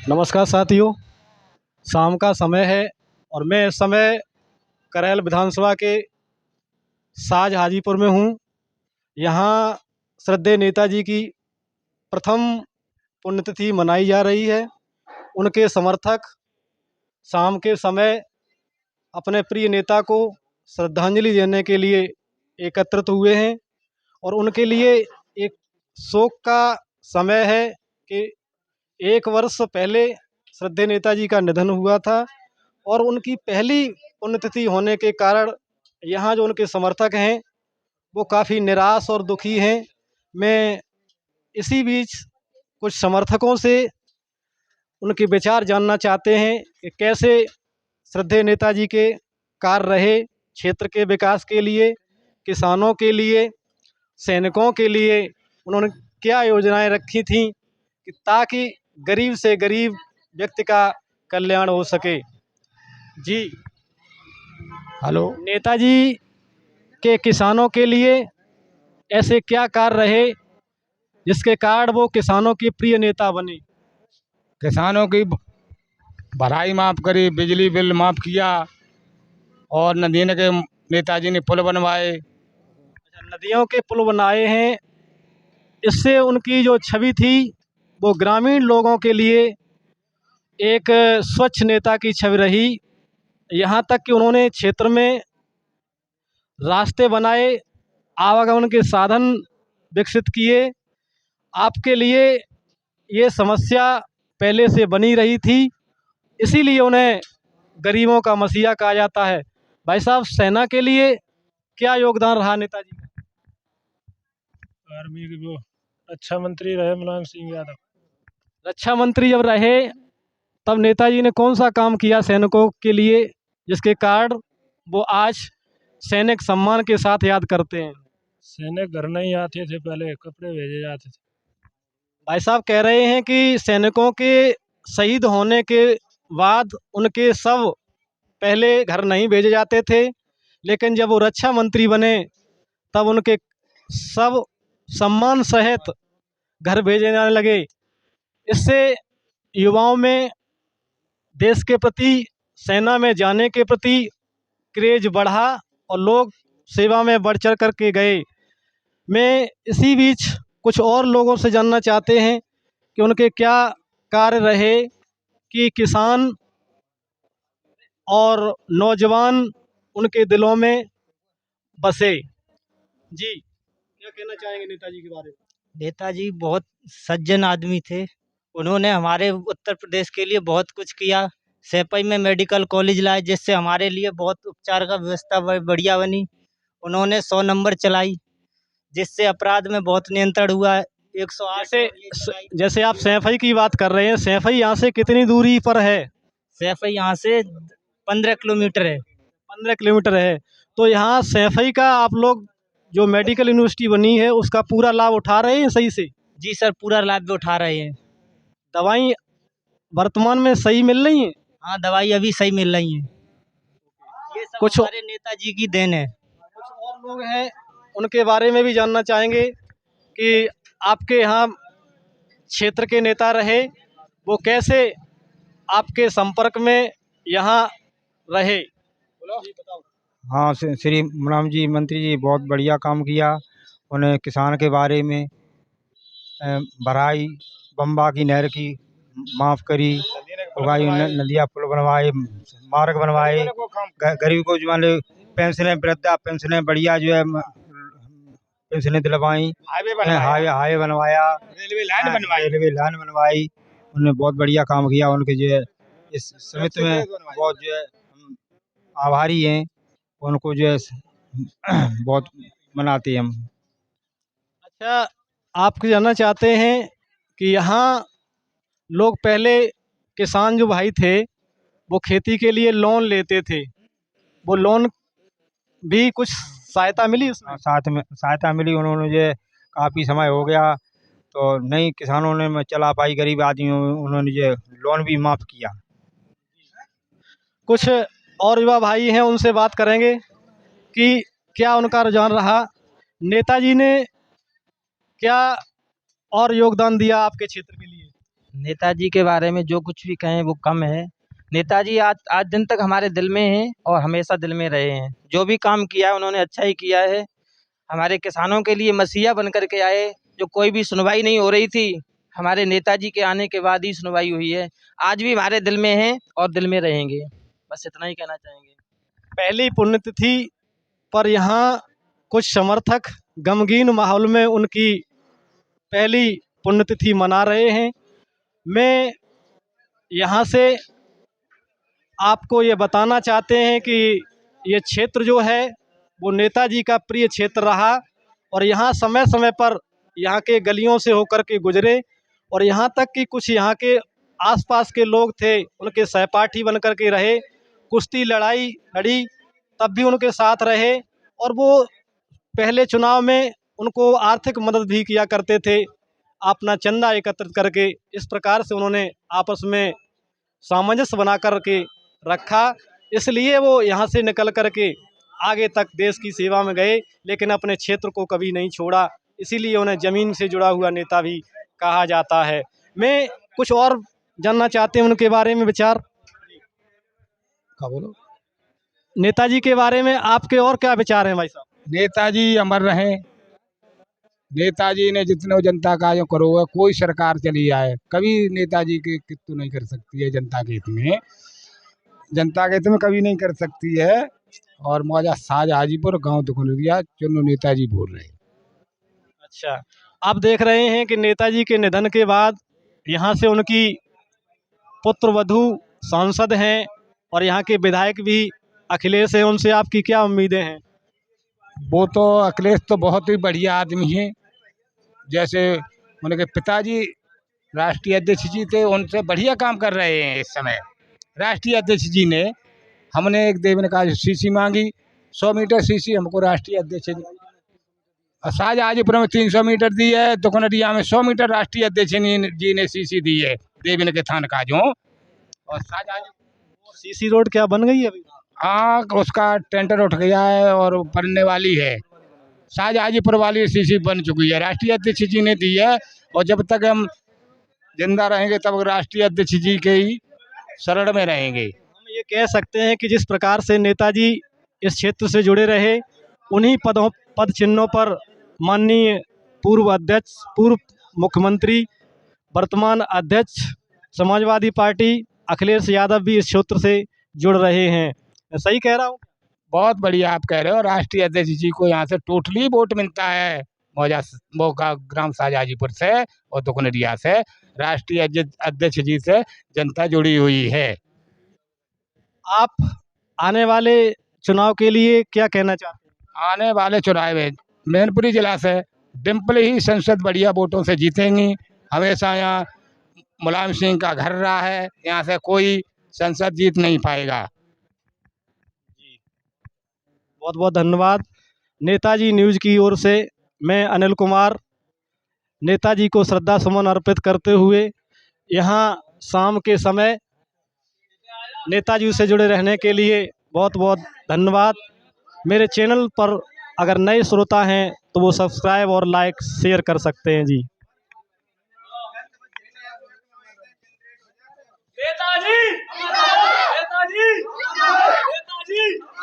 नमस्कार साथियों, शाम का समय है और मैं इस समय करैल विधानसभा के साज हाजीपुर में हूँ। यहाँ श्रद्धेय नेताजी की प्रथम पुण्यतिथि मनाई जा रही है। उनके समर्थक शाम के समय अपने प्रिय नेता को श्रद्धांजलि देने के लिए एकत्रित हुए हैं और उनके लिए एक शोक का समय है कि 1 वर्ष पहले श्रद्धेय नेताजी का निधन हुआ था और उनकी पहली पुण्यतिथि होने के कारण यहाँ जो उनके समर्थक हैं वो काफ़ी निराश और दुखी हैं। मैं इसी बीच कुछ समर्थकों से उनके विचार जानना चाहते हैं कि कैसे श्रद्धेय नेताजी के कार्य रहे क्षेत्र के विकास के लिए, किसानों के लिए, सैनिकों के लिए। उन्होंने क्या योजनाएं रखी थीं कि ताकि गरीब से गरीब व्यक्ति का कल्याण हो सके। जी, हेलो। नेताजी के किसानों के लिए ऐसे क्या कार्य रहे जिसके कारण वो किसानों के प्रिय नेता बने। किसानों की भराई माफ़ करी, बिजली बिल माफ़ किया और नदियों के नेताजी ने पुल बनवाए। नदियों के पुल बनाए हैं, इससे उनकी जो छवि थी वो ग्रामीण लोगों के लिए एक स्वच्छ नेता की छवि रही। यहाँ तक कि उन्होंने क्षेत्र में रास्ते बनाए, आवागमन के साधन विकसित किए। आपके लिए ये समस्या पहले से बनी रही थी, इसीलिए उन्हें गरीबों का मसीहा कहा जाता है। भाई साहब, सेना के लिए क्या योगदान रहा नेताजी का? आर्मी के वो रक्षा मंत्री रहे मुलायम सिंह यादव। रक्षा मंत्री जब रहे तब नेताजी ने कौन सा काम किया सैनिकों के लिए जिसके कारण वो आज सैनिक सम्मान के साथ याद करते हैं? सैनिक घर नहीं आते थे, पहले कपड़े भेजे जाते थे। भाई साहब कह रहे हैं कि सैनिकों के शहीद होने के बाद उनके शव पहले घर नहीं भेजे जाते थे, लेकिन जब वो रक्षा मंत्री बने तब उनके सब सम्मान सहित घर भेजे जाने लगे। इससे युवाओं में देश के प्रति, सेना में जाने के प्रति क्रेज बढ़ा और लोग सेवा में बढ़ चढ़ कर के गए। मैं इसी बीच कुछ और लोगों से जानना चाहते हैं कि उनके क्या कार्य रहे कि किसान और नौजवान उनके दिलों में बसे। जी, क्या कहना चाहेंगे नेताजी के बारे में? नेताजी बहुत सज्जन आदमी थे। उन्होंने हमारे उत्तर प्रदेश के लिए बहुत कुछ किया। सैपई में मेडिकल कॉलेज लाए, जिससे हमारे लिए बहुत उपचार का व्यवस्था बढ़िया बनी। उन्होंने 100 नंबर चलाई, जिससे अपराध में बहुत नियंत्रण हुआ। 108 जैसे आप सैफई की बात कर रहे हैं, सैफई यहाँ से कितनी दूरी पर है? सैफई यहाँ से 15 किलोमीटर है। 15 किलोमीटर है। तो यहाँ सैफई का आप लोग जो मेडिकल यूनिवर्सिटी बनी है उसका पूरा लाभ उठा रहे हैं सही से? जी सर, पूरा लाभ भी उठा रहे हैं। दवाई वर्तमान में सही मिल रही है? हाँ, दवाई अभी सही मिल रही है। ये सब कुछ हमारे नेताजी की देन है। कुछ और लोग हैं, उनके बारे में भी जानना चाहेंगे कि आपके यहाँ क्षेत्र के नेता रहे, वो कैसे आपके संपर्क में यहाँ रहे? जी बताओ। हाँ, श्री मुलायम जी मंत्री जी बहुत बढ़िया काम किया। उन्हें किसान के बारे में भराई, बम्बा की नहर की माफ़ करी, उगाई नदियाँ पुल बनवाए, मार्ग बनवाए, गरीब को जो मान पेंशनें, वृद्धा पेंशनें बढ़िया जो है पेंशनें दिलवाई, हाईवे बनवाया, रेलवे लाइन बनवाई। उन्होंने बहुत बढ़िया काम किया। उनके जो है इस समिति में बहुत जो है हम आभारी हैं। उनको जो है बहुत मनाते हैं हम। अच्छा, आप जानना चाहते हैं कि यहाँ लोग पहले किसान जो भाई थे वो खेती के लिए लोन लेते थे, वो लोन भी कुछ सहायता मिली उसमें? साथ में सहायता मिली। उन्होंने जो है काफ़ी समय हो गया तो नहीं किसानों ने चला पाई, गरीब आदमियों उन्होंने जो लोन भी माफ़ किया। कुछ और युवा भाई हैं, उनसे बात करेंगे कि क्या उनका रुझान रहा। नेताजी ने क्या और योगदान दिया आपके क्षेत्र के लिए? नेताजी के बारे में जो कुछ भी कहें वो कम है। नेताजी आज आज दिन तक हमारे दिल में हैं और हमेशा दिल में रहे हैं। जो भी काम किया है उन्होंने अच्छा ही किया है। हमारे किसानों के लिए मसीहा बन कर के आए। जो कोई भी सुनवाई नहीं हो रही थी, हमारे नेताजी के आने के बाद ही सुनवाई हुई है। आज भी हमारे दिल में हैं और दिल में रहेंगे। बस इतना ही कहना चाहेंगे। पहली पुण्यतिथि पर यहाँ कुछ समर्थक गमगीन माहौल में उनकी पहली पुण्यतिथि मना रहे हैं। मैं यहाँ से आपको ये बताना चाहते हैं कि ये क्षेत्र जो है वो नेताजी का प्रिय क्षेत्र रहा और यहाँ समय समय पर यहाँ के गलियों से होकर के गुजरे और यहाँ तक कि कुछ यहाँ के आसपास के लोग थे उनके सहपाठी बन कर के रहे, कुश्ती लड़ाई लड़ी तब भी उनके साथ रहे और वो पहले चुनाव में उनको आर्थिक मदद भी किया करते थे, अपना चंदा एकत्रित करके। इस प्रकार से उन्होंने आपस में सामंजस्य बना कर के रखा, इसलिए वो यहाँ से निकल कर के आगे तक देश की सेवा में गए, लेकिन अपने क्षेत्र को कभी नहीं छोड़ा, इसीलिए उन्हें ज़मीन से जुड़ा हुआ नेता भी कहा जाता है। मैं कुछ और जानना चाहते हैं उनके बारे में विचार। क्या बोलो? नेताजी के बारे में आपके और क्या विचार हैं भाई साहब? नेताजी अमर रहे। नेताजी ने जितने जनता का जो करो है, कोई सरकार चली आए कभी नेताजी के हित तो नहीं कर सकती है। जनता के हित में, जनता के हित में कभी नहीं कर सकती है। और मौजा साज हाजीपुर गांव दुकनरिया चुनो नेताजी बोल रहे हैं। अच्छा, आप देख रहे हैं कि नेताजी के निधन के बाद यहाँ से उनकी पुत्र वधू सांसद हैं और यहाँ के विधायक भी अखिलेश हैं, उनसे आपकी क्या उम्मीदें हैं? वो तो अखिलेश तो बहुत ही बढ़िया आदमी है। जैसे उनके पिताजी राष्ट्रीय अध्यक्ष जी थे, उनसे बढ़िया काम कर रहे हैं इस समय। राष्ट्रीय अध्यक्ष जी ने, हमने एक देवन का सीसी मांगी 100 मीटर सीसी, हमको राष्ट्रीय अध्यक्ष साज हाजीपुर में 300 मीटर दी है, दुकनरिया में 100 मीटर राष्ट्रीय अध्यक्ष जी ने सीसी दी है देवन के थान का जो। और साज हाजीपुर सीसी रोड क्या बन गई है अभी? हाँ, उसका टेंडर उठ गया है और बनने वाली है। साज हाजीपुर वाली सीसी बन चुकी है, राष्ट्रीय अध्यक्ष जी ने दी है। और जब तक हम जिंदा रहेंगे तब राष्ट्रीय अध्यक्ष जी के ही शरण में रहेंगे। हम ये कह सकते हैं कि जिस प्रकार से नेताजी इस क्षेत्र से जुड़े रहे, उन्हीं पद चिन्हों पर माननीय पूर्व अध्यक्ष, पूर्व मुख्यमंत्री, वर्तमान अध्यक्ष समाजवादी पार्टी अखिलेश यादव भी इस क्षेत्र से जुड़ रहे हैं। मैं सही कह रहा हूँ? बहुत बढ़िया आप कह रहे हो। राष्ट्रीय अध्यक्ष जी को यहाँ से टोटली वोट मिलता है मौका ग्राम साजाजीपुर से और दुकनरिया से। राष्ट्रीय अध्यक्ष जी से जनता जुड़ी हुई है। आप आने वाले चुनाव के लिए क्या कहना चाहते हैं? आने वाले चुनाव में मैनपुरी जिला से डिम्पल ही संसद बढ़िया वोटों से जीतेंगी। हमेशा यहाँ मुलायम सिंह का घर रहा है, यहाँ से कोई संसद जीत नहीं पाएगा। बहुत बहुत धन्यवाद। नेताजी न्यूज़ की ओर से मैं अनिल कुमार नेताजी को श्रद्धा सुमन अर्पित करते हुए यहाँ शाम के समय नेताजी से जुड़े रहने के लिए बहुत बहुत धन्यवाद। मेरे चैनल पर अगर नए श्रोता हैं तो वो सब्सक्राइब और लाइक शेयर कर सकते हैं जी। नेताजी नेताजी नेताजी